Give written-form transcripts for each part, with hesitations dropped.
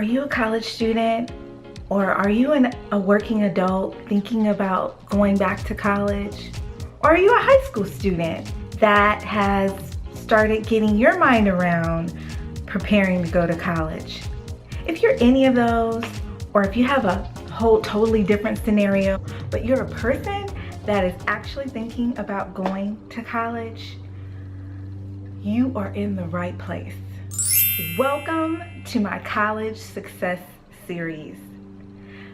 you a college student, or are you a working adult thinking about going back to college? Or are you a high school student that has started getting your mind around preparing to go to college? If you're any of those, or if you have a whole totally different scenario, but you're a person that is actually thinking about going to college, you are in the right place. Welcome to my College Success Series.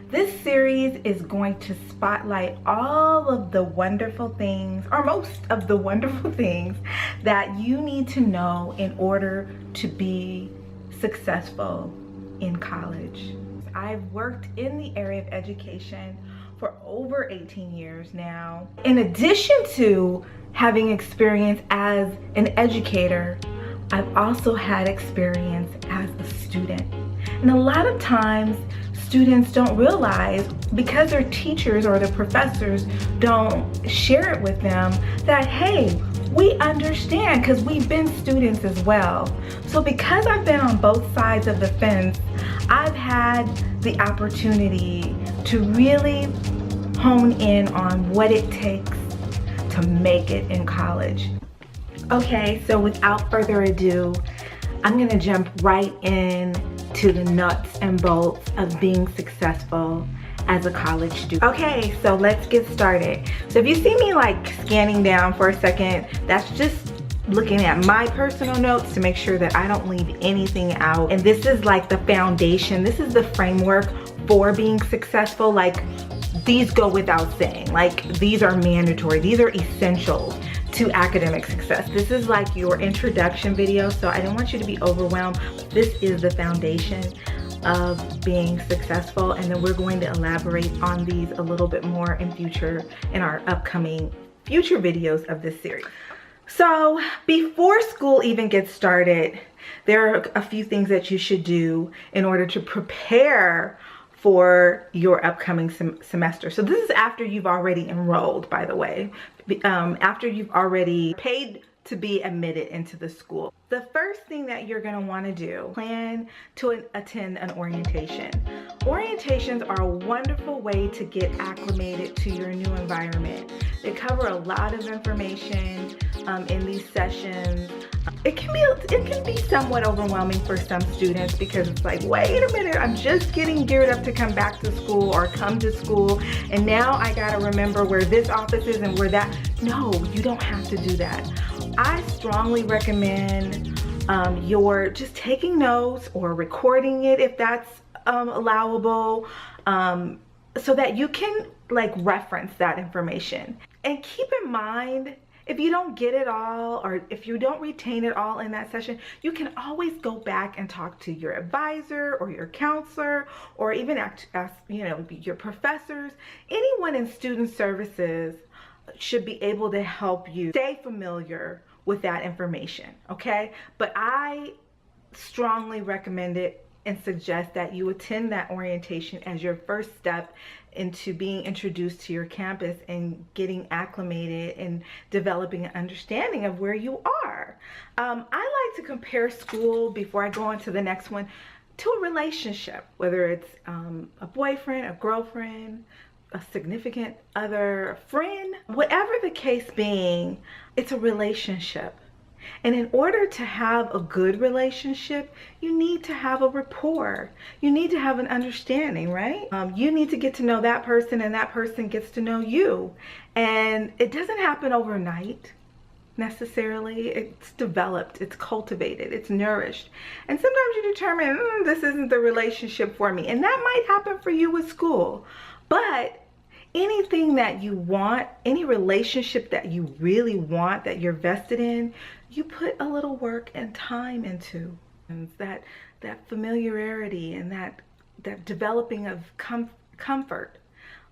This series is going to spotlight all of the wonderful things, or most of the wonderful things, that you need to know in order to be successful in college. I've worked in the area of education for over 18 years now. In addition to having experience as an educator, I've also had experience as a student. And a lot of times, students don't realize, because their teachers or their professors don't share it with them, that hey, we understand because we've been students as well. So because I've been on both sides of the fence, I've had the opportunity to really hone in on what it takes to make it in college. Okay, so without further ado, I'm gonna jump right in to the nuts and bolts of being successful as a college student. Okay, so let's get started. So if you see me like scanning down for a second, that's just looking at my personal notes to make sure that I don't leave anything out. And this is like the foundation. This is the framework for being successful. Like, these go without saying. Like, these are mandatory. These are essentials to academic success. This is like your introduction video, so I don't want you to be overwhelmed. This is the foundation of being successful, and then we're going to elaborate on these a little bit more in our upcoming future videos of this series. So before school even gets started, there are a few things that you should do in order to prepare for your upcoming semester. So this is after you've already enrolled, by the way, after you've already paid to be admitted into the school. The first thing that you're gonna wanna do, plan to attend an orientation. Orientations are a wonderful way to get acclimated to your new environment. They cover a lot of information in these sessions. It can be somewhat overwhelming for some students, because it's like, wait a minute, I'm just getting geared up to come back to school or come to school, and now I gotta remember where this office is and where that. No, you don't have to do that. I strongly recommend you're just taking notes or recording it if that's allowable, so that you can like reference that information. And keep in mind, if you don't get it all, or if you don't retain it all in that session, you can always go back and talk to your advisor or your counselor, or even ask, your professors. Anyone in student services should be able to help you stay familiar with that information, okay? But I strongly recommend it and suggest that you attend that orientation as your first step into being introduced to your campus and getting acclimated and developing an understanding of where you are. I like to compare school, before I go on to the next one, to a relationship, whether it's a boyfriend, a girlfriend, a significant other, a friend, whatever the case being, it's a relationship. And in order to have a good relationship, you need to have a rapport. You need to have an understanding, right? You need to get to know that person, and that person gets to know you. And it doesn't happen overnight necessarily. It's developed, it's cultivated, it's nourished. And sometimes you determine, this isn't the relationship for me. And that might happen for you with school. But anything that you want, any relationship that you really want, that you're vested in, you put a little work and time into. And that familiarity and that developing of comfort.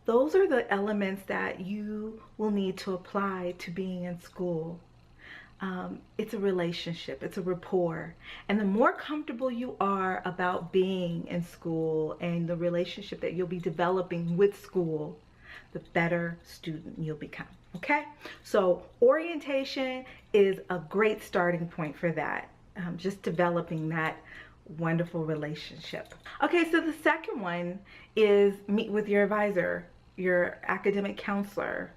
Those are the elements that you will need to apply to being in school. It's a relationship, it's a rapport. And the more comfortable you are about being in school and the relationship that you'll be developing with school, the better student you'll become, okay? So orientation is a great starting point for that. Just developing that wonderful relationship. Okay, so the second one is meet with your advisor, your academic counselor.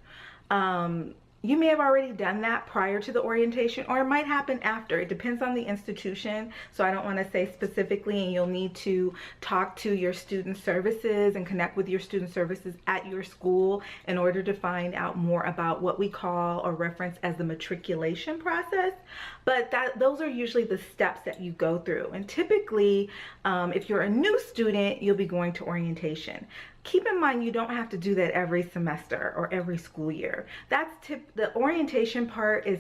You may have already done that prior to the orientation, or it might happen after. It depends on the institution, so I don't want to say specifically, and you'll need to talk to your student services and connect with your student services at your school in order to find out more about what we call or reference as the matriculation process. But those are usually the steps that you go through. And typically, if you're a new student, you'll be going to orientation. Keep in mind, you don't have to do that every semester or every school year. The orientation part is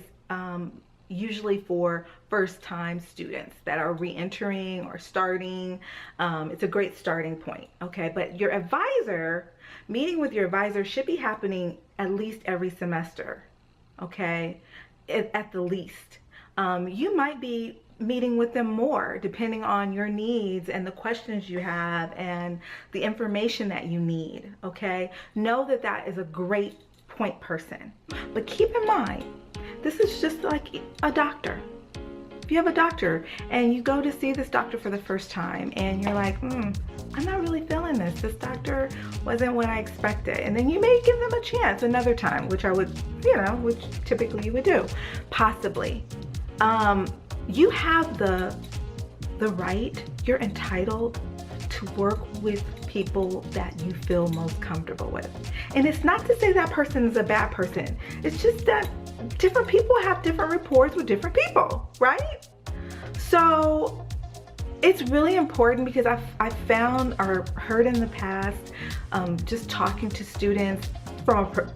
usually for first-time students that are re-entering or starting. It's a great starting point, okay? But your advisor, meeting with your advisor should be happening at least every semester, okay? At the least. You might be meeting with them more depending on your needs and the questions you have and the information that you need, okay? Know that that is a great point person. But keep in mind, this is just like a doctor. If you have a doctor and you go to see this doctor for the first time and you're like, I'm not really feeling this. This doctor wasn't what I expected. And then you may give them a chance another time, which I would, which typically you would do, possibly. You have the right, you're entitled to work with people that you feel most comfortable with. And it's not to say that person is a bad person. It's just that different people have different rapports with different people, right? So it's really important because I've found or heard in the past, just talking to students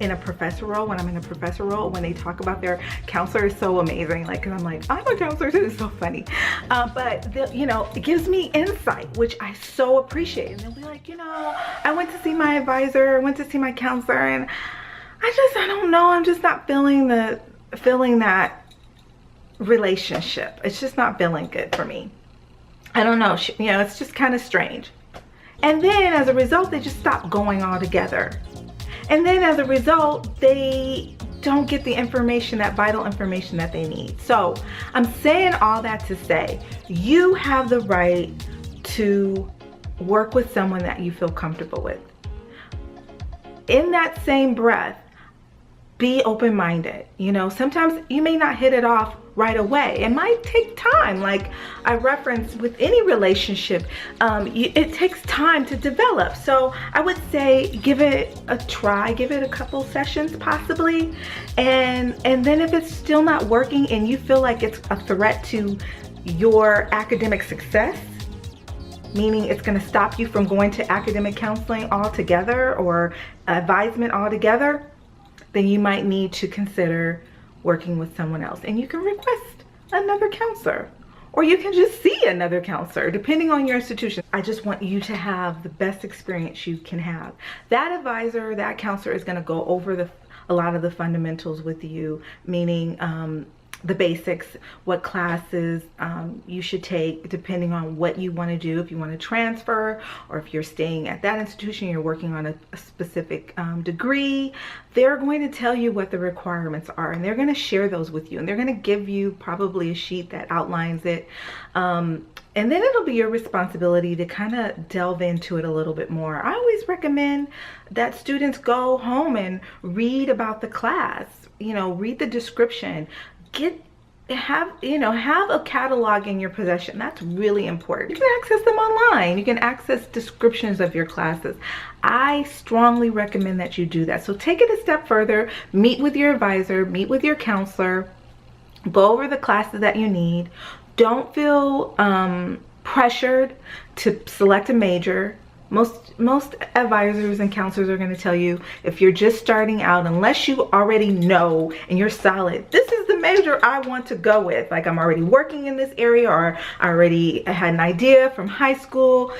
in a professor role, when I'm in a professor role, when they talk about their counselor is so amazing. Like, cause I'm like, I'm a counselor too, it's so funny. But it gives me insight, which I so appreciate. And they'll be like, I went to see my advisor, I went to see my counselor, and I don't know, I'm just not feeling that relationship. It's just not feeling good for me. I don't know, it's just kind of strange. And then as a result, they just stop going altogether. And then as a result, they don't get the information, that vital information that they need. So I'm saying all that to say, you have the right to work with someone that you feel comfortable with. In that same breath, be open-minded. Sometimes you may not hit it off right away. It might take time. Like I referenced with any relationship, it takes time to develop. So I would say give it a try, give it a couple sessions possibly. And then if it's still not working and you feel like it's a threat to your academic success, meaning it's going to stop you from going to academic counseling altogether or advisement altogether, then you might need to consider working with someone else. And you can request another counselor, or you can just see another counselor, depending on your institution. I just want you to have the best experience you can have. That advisor, that counselor is going to go over a lot of the fundamentals with you, meaning the basics, what classes you should take depending on what you want to do, if you want to transfer or if you're staying at that institution, you're working on a specific degree. They're going to tell you what the requirements are, and they're going to share those with you, and they're going to give you probably a sheet that outlines it. And then it'll be your responsibility to kind of delve into it a little bit more. I always recommend that students go home and read about the class, read the description, have a catalog in your possession. That's really important. You can access them online. You can access descriptions of your classes. I strongly recommend that you do that. So take it a step further, meet with your advisor, meet with your counselor, go over the classes that you need. Don't feel pressured to select a major. Most advisors and counselors are going to tell you, if you're just starting out, unless you already know and you're solid, this is the major I want to go with. Like, I'm already working in this area, or I already had an idea from high school.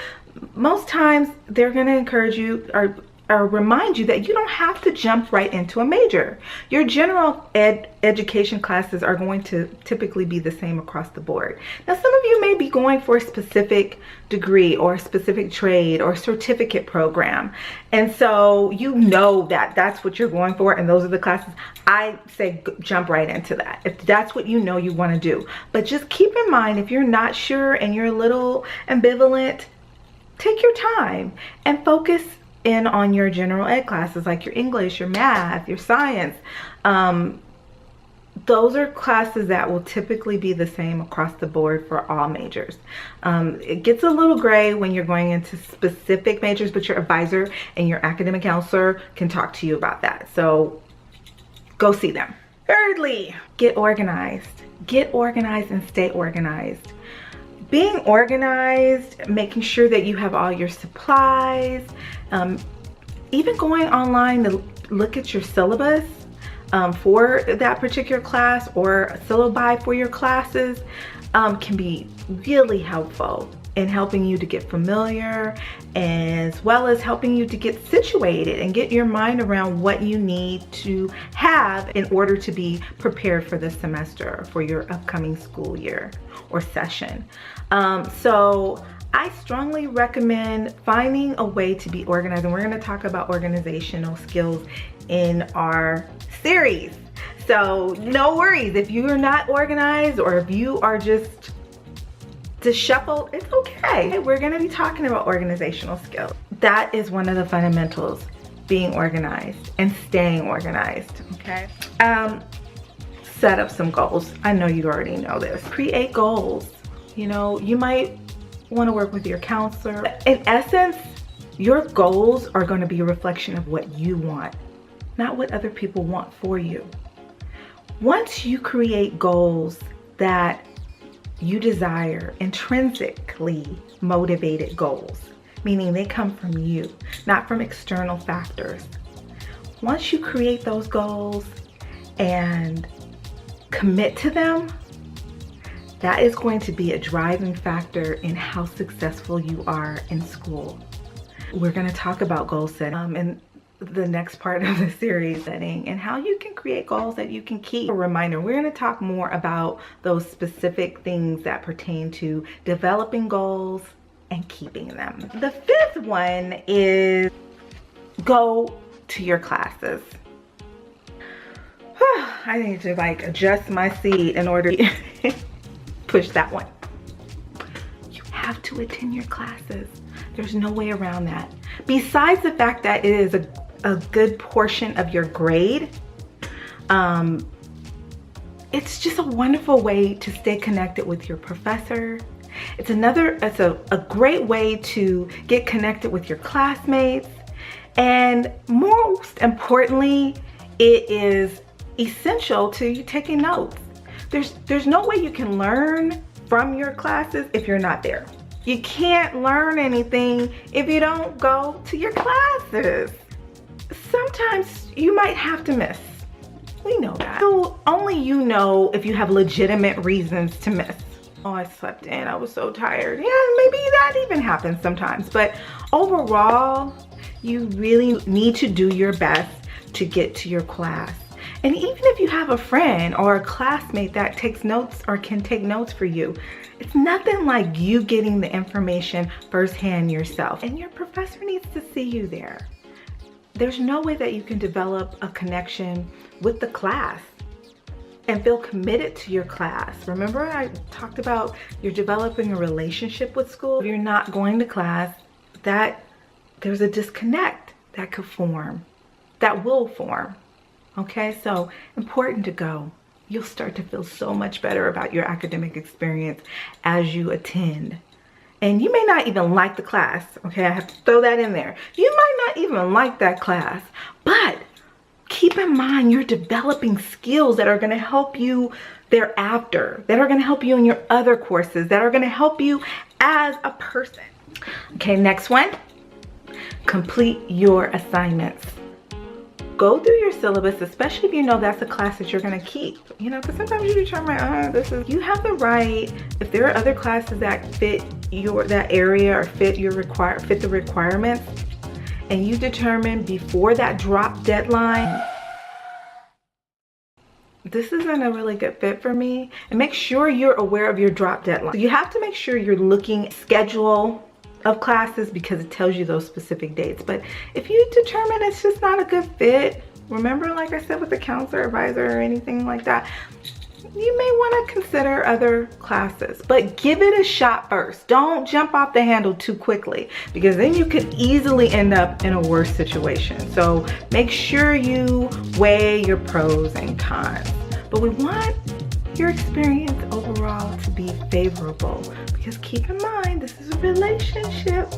Most times they're going to encourage you, or remind you that you don't have to jump right into a major. Your general education classes are going to typically be the same across the board. Now, some of you may be going for a specific degree or a specific trade or certificate program. And so you know that that's what you're going for and those are the classes. I say jump right into that if that's what you know you want to do. But just keep in mind, if you're not sure and you're a little ambivalent, take your time and focus in on your general ed classes like your English, your math, your science. Those are classes that will typically be the same across the board for all majors. It gets a little gray when you're going into specific majors, but your advisor and your academic counselor can talk to you about that. So go see them. Thirdly, get organized. Get organized and stay organized. Being organized, making sure that you have all your supplies, even going online to look at your syllabus for that particular class or syllabi for your classes can be really helpful in helping you to get familiar, as well as helping you to get situated and get your mind around what you need to have in order to be prepared for this semester, for your upcoming school year or session. So I strongly recommend finding a way to be organized, and we're going to talk about organizational skills in our series. So no worries if you are not organized or if you are just disheveled, it's okay. We're going to be talking about organizational skills. That is one of the fundamentals, being organized and staying organized, okay? Set up some goals. I know you already know this. Create goals. You know, you might want to work with your counselor. In essence, your goals are going to be a reflection of what you want, not what other people want for you. Once you create goals that you desire, intrinsically motivated goals, meaning they come from you, not from external factors. Once you create those goals and commit to them, that is going to be a driving factor in how successful you are in school. We're going to talk about goal setting in the next part of the series, setting and how you can create goals that you can keep. A reminder, we're going to talk more about those specific things that pertain to developing goals and keeping them. The fifth one is go to your classes. I need to like adjust my seat in order to push that one. You have to attend your classes. There's no way around that. Besides the fact that it is a good portion of your grade, it's just a wonderful way to stay connected with your professor. It's a great way to get connected with your classmates. And most importantly, it is essential to you taking notes. There's no way you can learn from your classes if you're not there. You can't learn anything if you don't go to your classes. Sometimes you might have to miss. We know that. So only you know if you have legitimate reasons to miss. Oh, I slept in. I was so tired. Yeah, maybe that even happens sometimes. But overall, you really need to do your best to get to your class. And even if you have a friend or a classmate that takes notes or can take notes for you, it's nothing like you getting the information firsthand yourself. And your professor needs to see you there. There's no way that you can develop a connection with the class and feel committed to your class. Remember I talked about you're developing a relationship with school. If you're not going to class, that there's a disconnect that could form, that will form. Okay, so important to go. You'll start to feel so much better about your academic experience as you attend. And you may not even like the class, okay? I have to throw that in there. You might not even like that class, but keep in mind you're developing skills that are gonna help you thereafter, that are gonna help you in your other courses, that are gonna help you as a person. Okay, next one, complete your assignments. Go through your syllabus, especially if you know that's a class that you're gonna keep. You know, because sometimes you determine, you have the right, if there are other classes that fit that area or fit the requirements, and you determine before that drop deadline, this isn't a really good fit for me, and make sure you're aware of your drop deadline. So you have to make sure you're looking at schedule of classes because it tells you those specific dates. But if you determine it's just not a good fit, remember, like I said, with the counselor, advisor, or anything like that, you may want to consider other classes, but give it a shot first. Don't jump off the handle too quickly, because then you could easily end up in a worse situation. So make sure you weigh your pros and cons. But we want your experience overall to be favorable, because keep in mind, this is a relationship.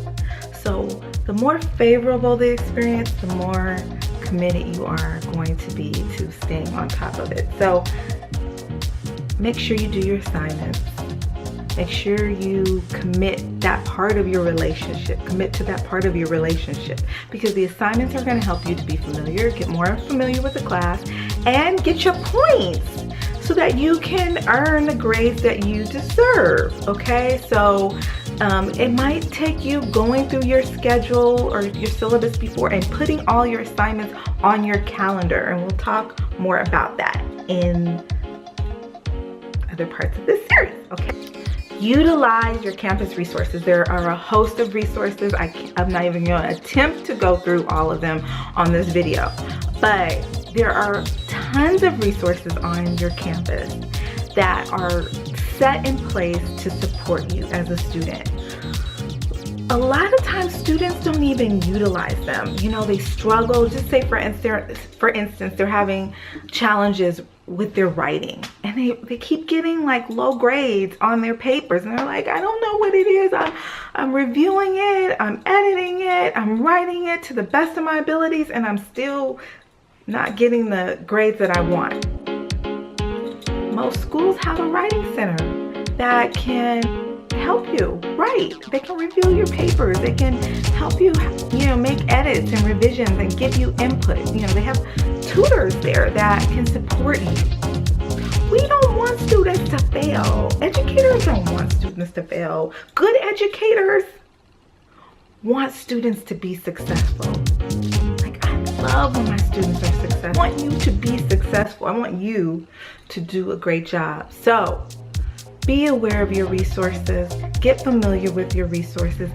So the more favorable the experience, the more committed you are going to be to staying on top of it. So make sure you do your assignments. Make sure you commit that part of your relationship. Commit to that part of your relationship, because the assignments are going to help you to be familiar, get more familiar with the class, and get your points so that you can earn the grades that you deserve. Okay, so it might take you going through your schedule or your syllabus before and putting all your assignments on your calendar, and we'll talk more about that in other parts of this series. Okay, utilize your campus resources. There are a host of resources. I'm not even going to attempt to go through all of them on this video, but there are tons of resources on your campus that are set in place to support you as a student. A lot of times students don't even utilize them. You know, they struggle. Just say for instance, they're having challenges with their writing, and they keep getting like low grades on their papers, and they're like, I don't know what it is. I'm reviewing it, I'm editing it, I'm writing it to the best of my abilities, and I'm still not getting the grades that I want. Most schools have a writing center that can help you write. They can review your papers. They can help you, make edits and revisions and give you input. They have tutors there that can support you. We don't want students to fail. Educators don't want students to fail. Good educators want students to be successful. Like, I love when my students are successful. I want you to be successful. I want you to do a great job. So be aware of your resources. Get familiar with your resources.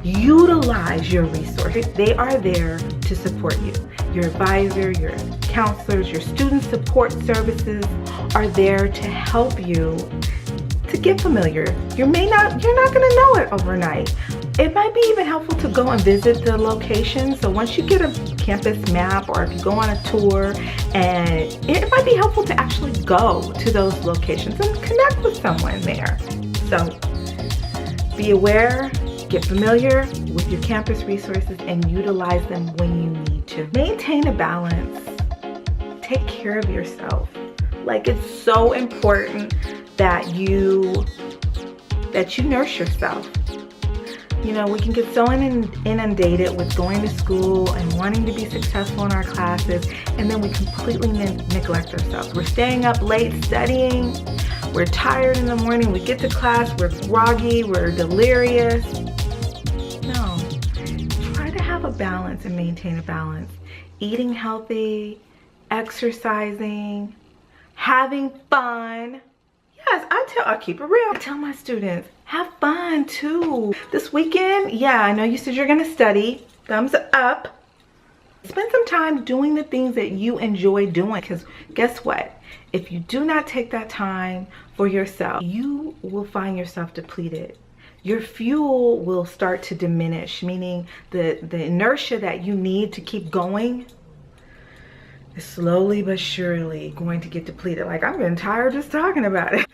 Utilize your resources. They are there to support you. Your advisor, your counselors, your student support services are there to help you to get familiar. You're not going to know it overnight. It might be even helpful to go and visit the location. So once you get a campus map, or if you go on a tour, and it might be helpful to actually go to those locations and connect with someone there. So be aware, get familiar with your campus resources, and utilize them when you need to. Maintain a balance. Take care of yourself. Like, it's so important that you nurse yourself. We can get so inundated with going to school and wanting to be successful in our classes, and then we completely neglect ourselves. We're staying up late studying. We're tired in the morning. We get to class, we're groggy, we're delirious. No. Try to have a balance and maintain a balance. Eating healthy, exercising, having fun. Yes, I keep it real. I tell my students, have fun too. This weekend, yeah, I know you said you're gonna study. Thumbs up. Spend some time doing the things that you enjoy doing, because guess what? If you do not take that time for yourself, you will find yourself depleted. Your fuel will start to diminish, meaning the inertia that you need to keep going is slowly but surely going to get depleted. Like, I'm getting tired just talking about it.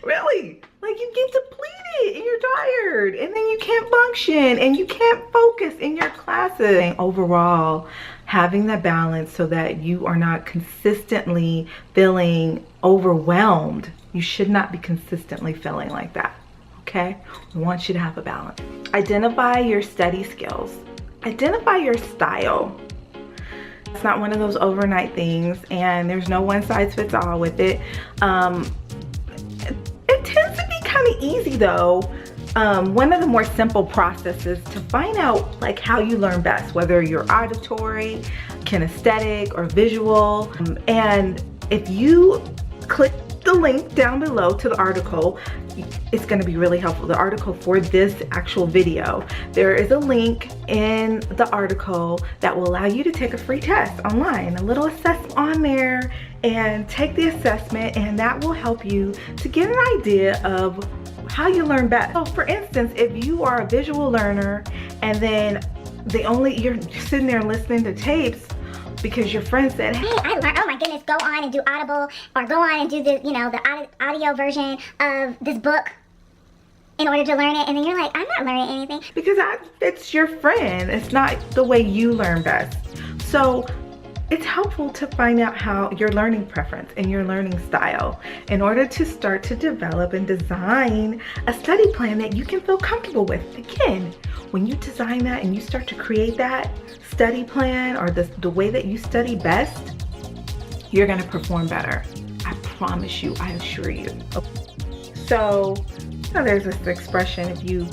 Really, like, you get depleted and you're tired, and then you can't function and you can't focus in your classes. And overall, having that balance so that you are not consistently feeling overwhelmed. You should not be consistently feeling like that. Okay, we want you to have a balance. Identify your study skills. Identify your style. It's not one of those overnight things, and there's no one size fits all with it. It tends to be kind of easy though one of the more simple processes to find out like how you learn best, whether you're auditory, kinesthetic, or visual. And if you click the link down below to the article, it's going to be really helpful. The article for this actual video, there is a link in the article that will allow you to take a free test online, a little assessment on there, and take the assessment, and that will help you to get an idea of how you learn best. So for instance, if you are a visual learner and then you're sitting there listening to tapes because your friend said, hey, I learned, oh my goodness, go on and do Audible, or go on and do the, the audio version of this book in order to learn it, and then you're like, I'm not learning anything. Because it's your friend. It's not the way you learn best. So it's helpful to find out how your learning preference and your learning style in order to start to develop and design a study plan that you can feel comfortable with. Again, when you design that and you start to create that study plan, or the way that you study best, you're gonna perform better. I promise you, I assure you. So, there's this expression, if you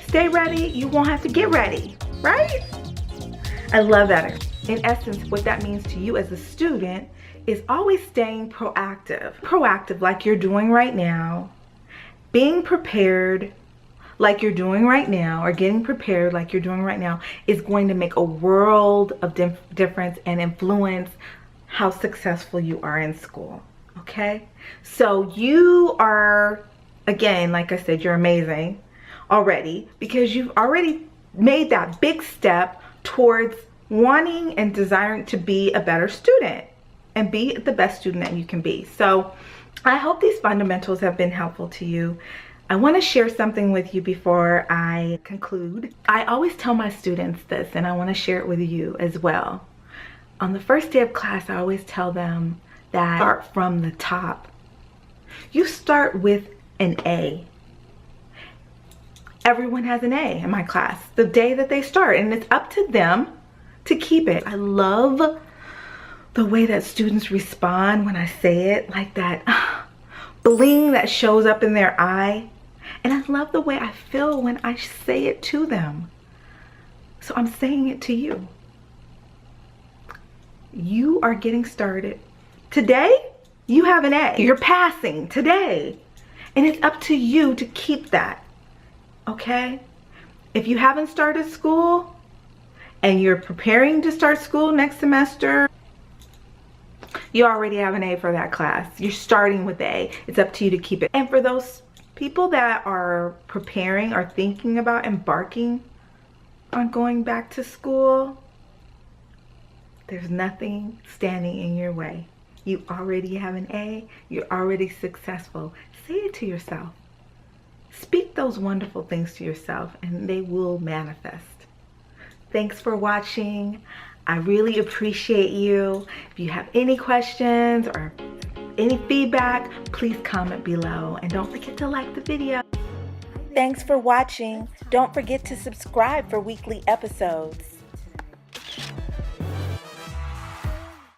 stay ready, you won't have to get ready, right? I love that. In essence, what that means to you as a student is always staying proactive. Proactive like you're doing right now, being prepared like you're doing right now, or getting prepared like you're doing right now, is going to make a world of difference and influence how successful you are in school, okay? So you are, again, like I said, you're amazing already, because you've already made that big step towards wanting and desiring to be a better student and be the best student that you can be. So I hope these fundamentals have been helpful to you. I want to share something with you before I conclude. I always tell my students this, and I want to share it with you as well. On the first day of class, I always tell them that start from the top. You start with an A. Everyone has an A in my class the day that they start, and it's up to them to keep it. I love the way that students respond when I say it, like that bling that shows up in their eye. And I love the way I feel when I say it to them. So I'm saying it to you. You are getting started. Today, you have an A. You're passing today. And it's up to you to keep that, okay? If you haven't started school and you're preparing to start school next semester, you already have an A for that class. You're starting with A. It's up to you to keep it. And for those people that are preparing or thinking about embarking on going back to school, there's nothing standing in your way. You already have an A. You're already successful. Say it to yourself. Speak those wonderful things to yourself, and they will manifest. Thanks for watching. I really appreciate you. If you have any questions or any feedback, please comment below, and don't forget to like the video. Thanks for watching. Don't forget to subscribe for weekly episodes.